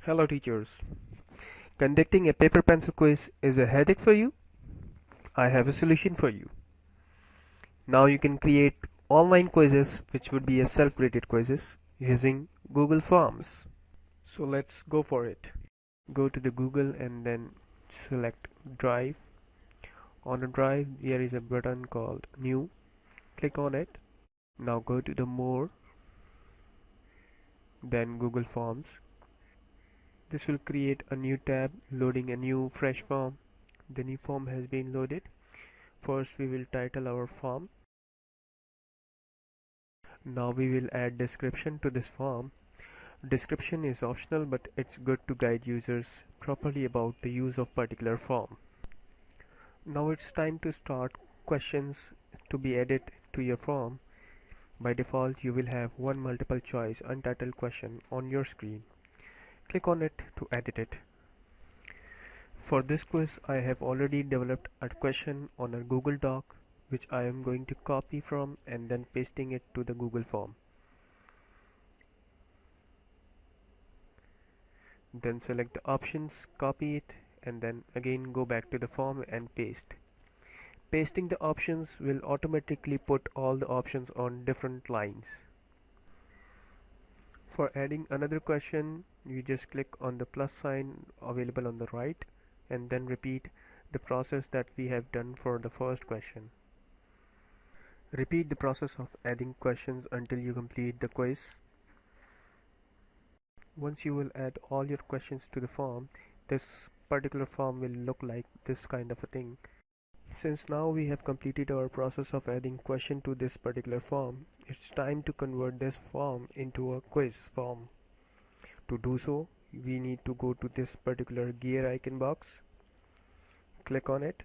Hello teachers. Conducting a paper pencil quiz is a headache for you? I have a solution for you. Now you can create online quizzes which would be a self-graded quizzes using Google Forms. So let's go for it. Go to the Google and then select Drive. On the drive there is a button called New. Click on it. Now go to the More, then Google Forms. This will create a new tab loading a new fresh form. The new form has been loaded. First we will title our form. Now we will add description to this form. Description is optional, but it's good to guide users properly about the use of particular form. Now it's time to start questions to be added to your form. By default you will have one multiple choice untitled question on your screen. Click on it to edit it. For this quiz I have already developed a question on a Google Doc which I am going to copy from and then pasting it to the Google form. Then select the options, copy it, and then again go back to the form and paste. Pasting the options will automatically put all the options on different lines. For adding another question, you just click on the plus sign available on the right and then repeat the process that we have done for the first question. Repeat the process of adding questions until you complete the quiz. Once you will add all your questions to the form, this particular form will look like this kind of a thing. Since now we have completed our process of adding question to this particular form, it's time to convert this form into a quiz form. To do so, we need to go to this particular gear icon box, click on it.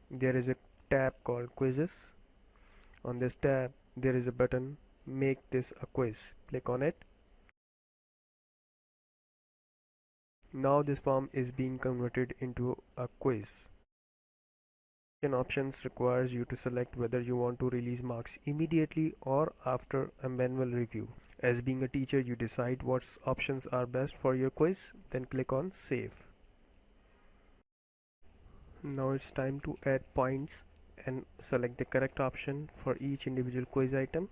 There is a tab called quizzes. On this tab there is a button make this a quiz. Click on it. Now this form is being converted into a quiz. Options requires you to select whether you want to release marks immediately or after a manual review. As being a teacher, you decide what options are best for your quiz, then click on save. Now it's time to add points and select the correct option for each individual quiz item.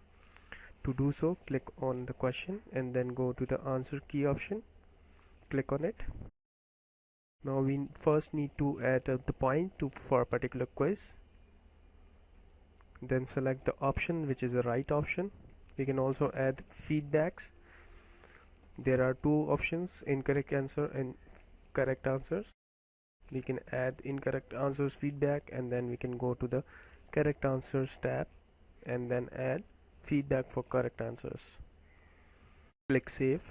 To do so, click on the question and then go to the answer key option. Click on it. Now we first need to add the point for a particular quiz. Then select the option which is the right option. We can also add feedbacks. There are two options, incorrect answer and correct answers. We can add incorrect answers feedback, and then we can go to the correct answers tab and then add feedback for correct answers. Click save.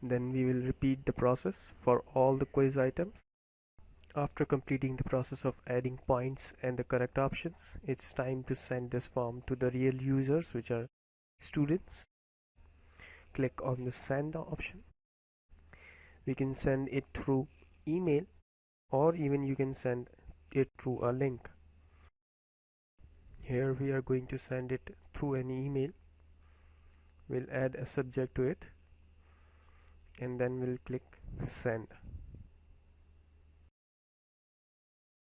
Then we will repeat the process for all the quiz items. After completing the process of adding points and the correct options, it's time to send this form to the real users, which are students. Click on the send option. We can send it through email, or even you can send it through a link. Here we are going to send it through an email. We'll add a subject to it and then we'll click send.